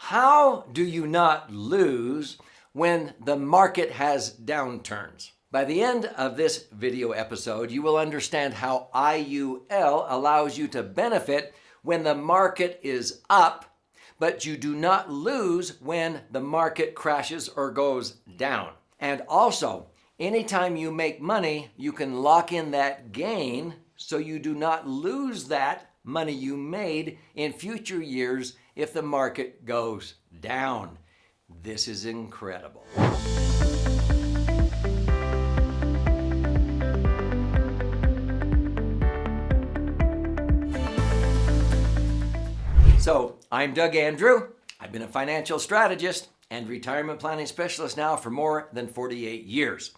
How do you not lose when the market has downturns? By the end of this video episode, you will understand how IUL allows you to benefit when the market is up, but you do not lose when the market crashes or goes down. And also, anytime you make money, you can lock in that gain so you do not lose that money you made in future years if the market goes down. This is incredible. So, I'm Doug Andrew. I've been a financial strategist and retirement planning specialist now for more than 48 years.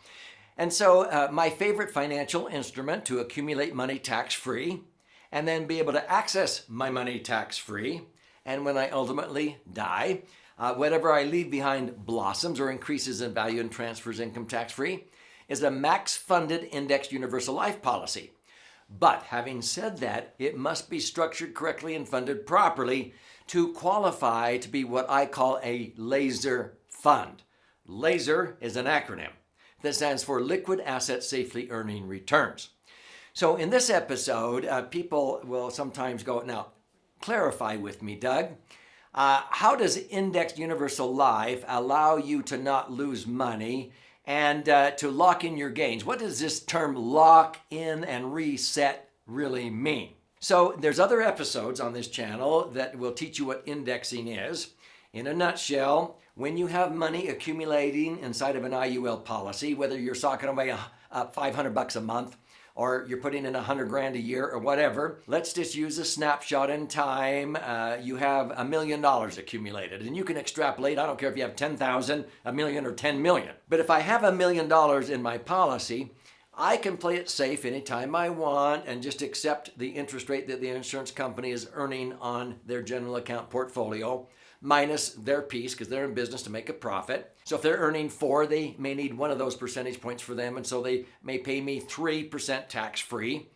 And so, my favorite financial instrument to accumulate money tax-free and then be able to access my money tax-free, and when I ultimately die, whatever I leave behind blossoms or increases in value and transfers income tax-free, is a max-funded indexed universal life policy. But having said that, it must be structured correctly and funded properly to qualify to be what I call a laser fund. LASER is an acronym that stands for Liquid Asset Safely Earning Returns. So in this episode, people will sometimes go, now clarify with me, Doug, how does indexed universal life allow you to not lose money and to lock in your gains? What does this term lock in and reset really mean? So there's other episodes on this channel that will teach you what indexing is. In a nutshell, when you have money accumulating inside of an IUL policy, whether you're socking away $500 a month or you're putting in $100,000 a year or whatever, let's just use a snapshot in time. You have $1 million accumulated, and you can extrapolate. I don't care if you have 10,000, a million, or 10 million. But if I have $1 million in my policy, I can play it safe anytime I want and just accept the interest rate that the insurance company is earning on their general account portfolio, minus their piece, because they're in business to make a profit. So if they're earning 4, they may need one of those percentage points for them, and so they may pay me 3% tax-free,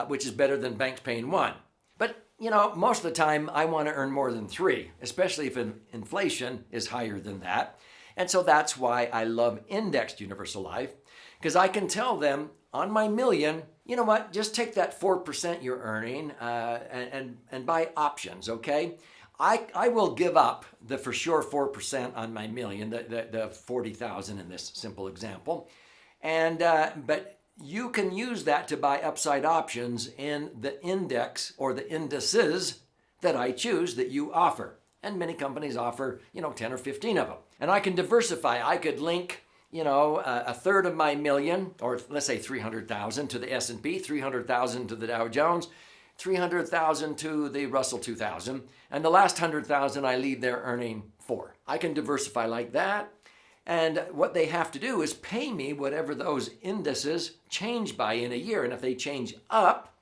which is better than banks paying 1. But, you know, most of the time I want to earn more than 3, especially if inflation is higher than that. And so that's why I love indexed universal life, because I can tell them on my million, you know what, just take that 4% you're earning and buy options, okay? I will give up the for sure 4% on my million, the 40,000 in this simple example, and but you can use that to buy upside options in the index or the indices that I choose that you offer, and many companies offer 10 or 15 of them, and I can diversify. I could link a third of my million, or let's say 300,000 to the S&P, 300,000 to the Dow Jones, 300,000 to the Russell 2000, and the last 100,000 I leave there earning 4. I can diversify like that, and what they have to do is pay me whatever those indices change by in a year, and if they change up,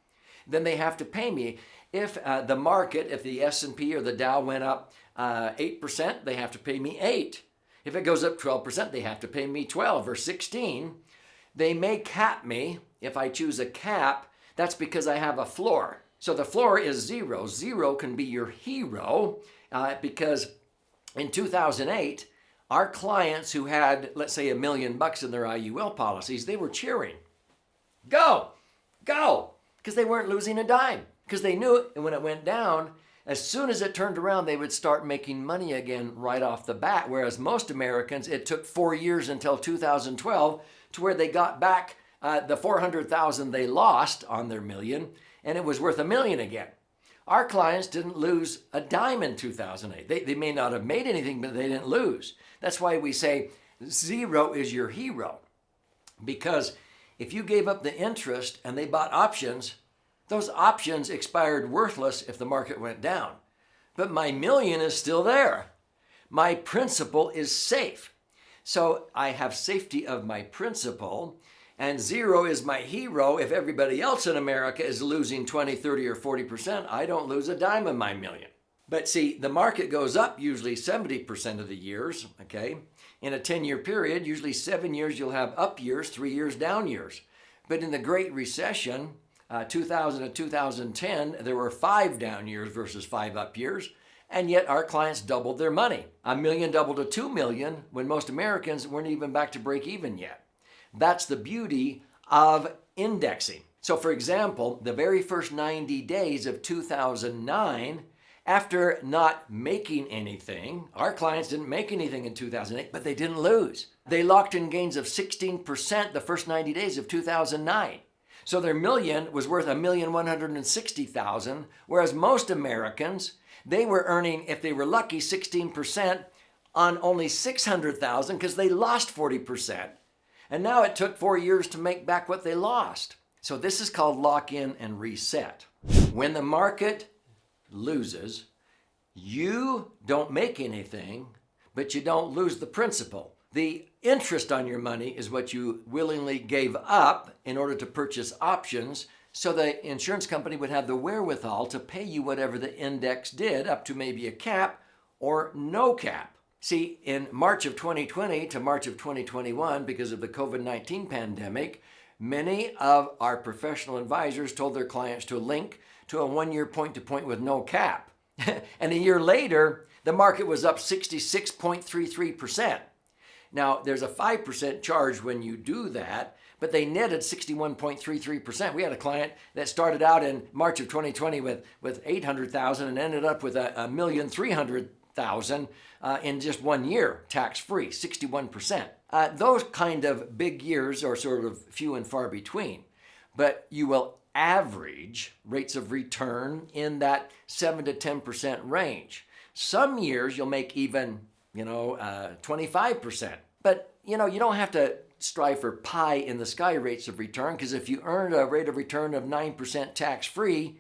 then they have to pay me. If the market, if the S&P or the Dow went up 8%, they have to pay me 8. If it goes up 12%, they have to pay me 12 or 16. They may cap me. If I choose a cap, that's because I have a floor. So the floor is 0. 0 can be your hero because in 2008, our clients who had, let's say, $1 million in their IUL policies, they were cheering. Go, go, because they weren't losing a dime. Because they knew it, and when it went down, as soon as it turned around, they would start making money again right off the bat. Whereas most Americans, it took 4 years until 2012 to where they got back the 400,000 they lost on their million, and it was worth $1 million again. Our clients didn't lose a dime in 2008. They may not have made anything, but they didn't lose. That's why we say 0 is your hero. Because if you gave up the interest and they bought options, those options expired worthless if the market went down. But my million is still there. My principal is safe. So I have safety of my principal, and 0 is my hero. If everybody else in America is losing 20, 30, or 40%, I don't lose a dime of my million. But see, the market goes up usually 70% of the years, okay? In a 10-year period, usually 7 years you'll have up years, 3 years down years. But in the Great Recession, 2000 to 2010, there were 5 down years versus 5 up years. And yet our clients doubled their money. $1 million doubled to $2 million when most Americans weren't even back to break even yet. That's the beauty of indexing. So for example, the very first 90 days of 2009, after not making anything, our clients didn't make anything in 2008, but they didn't lose. They locked in gains of 16% the first 90 days of 2009. So their million was worth $1,160,000, whereas most Americans, they were earning, if they were lucky, 16% on only $600,000 because they lost 40%. And now it took 4 years to make back what they lost. So this is called lock in and reset. When the market loses, you don't make anything, but you don't lose the principal. The interest on your money is what you willingly gave up in order to purchase options, so the insurance company would have the wherewithal to pay you whatever the index did, up to maybe a cap or no cap. See, in March of 2020 to March of 2021, because of the COVID-19 pandemic, many of our professional advisors told their clients to link to a 1 year point-to-point with no cap. And a year later, the market was up 66.33%. Now, there's a 5% charge when you do that, but they netted 61.33%. We had a client that started out in March of 2020 with $800,000 and ended up with $1,300,000 in just 1 year, tax-free, 61%. Those kind of big years are sort of few and far between, but you will average rates of return in that 7 to 10% range. Some years you'll make even 25%. But, you don't have to strive for pie in the sky rates of return, because if you earned a rate of return of 9% tax-free,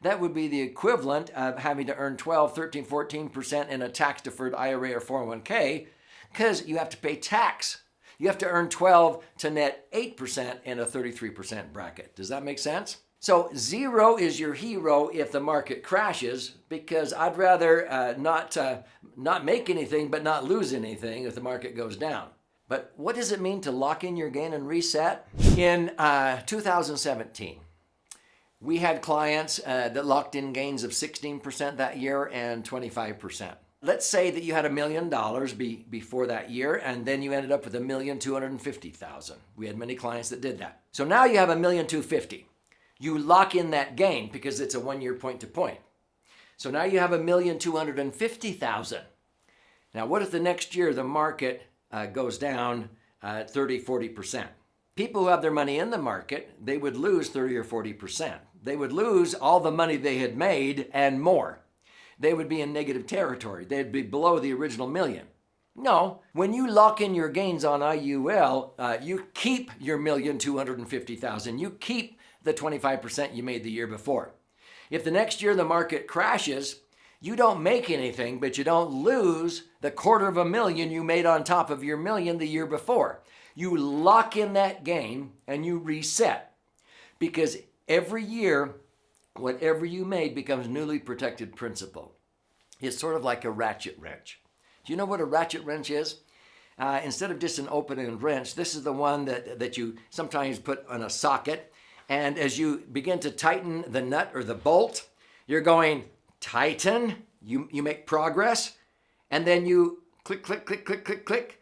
that would be the equivalent of having to earn 12, 13, 14% in a tax-deferred IRA or 401k, because you have to pay tax. You have to earn 12 to net 8% in a 33% bracket. Does that make sense? So zero is your hero if the market crashes, because I'd rather not make anything but not lose anything if the market goes down. But what does it mean to lock in your gain and reset? In 2017, we had clients that locked in gains of 16% that year and 25%. Let's say that you had $1 million before that year, and then you ended up with $1,250,000. We had many clients that did that. So now you have $1,250,000. You lock in that gain because it's a 1 year point to point. So now you have $1,250,000. Now what if the next year the market goes down 30, 40%? People who have their money in the market, they would lose 30 or 40%. They would lose all the money they had made and more. They would be in negative territory. They'd be below the original million. No, when you lock in your gains on IUL, you keep your $1,250,000. You keep the 25% you made the year before. If the next year the market crashes, you don't make anything, but you don't lose the $250,000 you made on top of your million the year before. You lock in that gain and you reset, because every year, whatever you made becomes newly protected principal. It's sort of like a ratchet wrench. Do you know what a ratchet wrench is? Instead of just an open-end wrench, this is the one that you sometimes put on a socket. And as you begin to tighten the nut or the bolt, you're going tighten, you make progress, and then you click, click, click, click, click, click.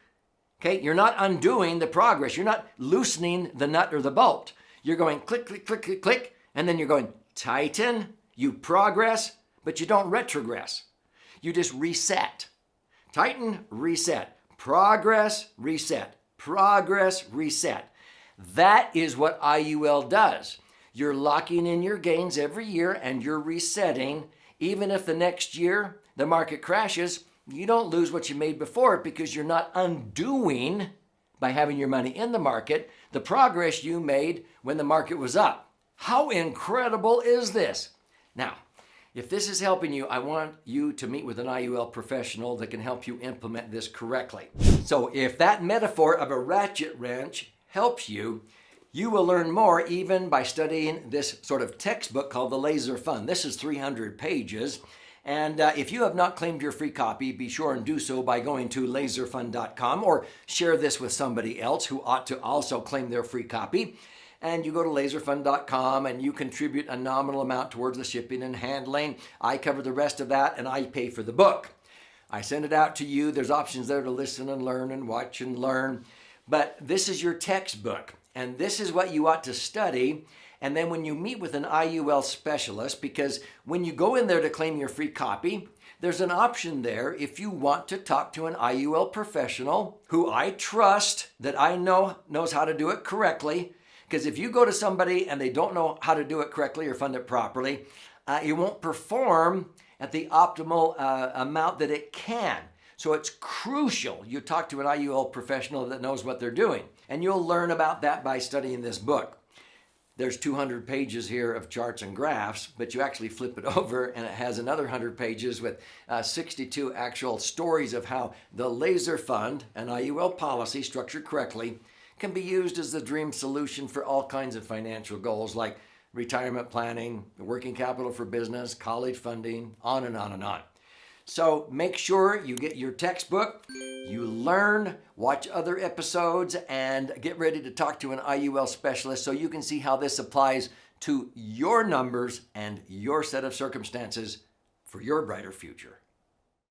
Okay, you're not undoing the progress. You're not loosening the nut or the bolt. You're going click, click, click, click, click, and then you're going tighten, you progress, but you don't retrogress. You just reset. Tighten, reset. Progress, reset. Progress, reset. That is what IUL does. You're locking in your gains every year and you're resetting. Even if the next year the market crashes, you don't lose what you made before, because you're not undoing, by having your money in the market, the progress you made when the market was up. How incredible is this? Now, if this is helping you, I want you to meet with an IUL professional that can help you implement this correctly. So if that metaphor of a ratchet wrench helps you, you will learn more even by studying this sort of textbook called the Laser Fund. This is 300 pages. And if you have not claimed your free copy, be sure and do so by going to laserfund.com, or share this with somebody else who ought to also claim their free copy. and you go to laserfund.com and you contribute a nominal amount towards the shipping and handling. I cover the rest of that and I pay for the book. I send it out to you. There's options there to listen and learn and watch and learn. But this is your textbook, and this is what you ought to study. And then when you meet with an IUL specialist, because when you go in there to claim your free copy, there's an option there if you want to talk to an IUL professional who I trust that I know knows how to do it correctly. Because if you go to somebody and they don't know how to do it correctly or fund it properly, it won't perform at the optimal amount that it can. So it's crucial you talk to an IUL professional that knows what they're doing. And you'll learn about that by studying this book. There's 200 pages here of charts and graphs, but you actually flip it over and it has another 100 pages with 62 actual stories of how the laser fund, an IUL policy structured correctly, can be used as the dream solution for all kinds of financial goals like retirement planning, working capital for business, college funding, on and on and on. So make sure you get your textbook, you learn, watch other episodes, and get ready to talk to an IUL specialist so you can see how this applies to your numbers and your set of circumstances for your brighter future.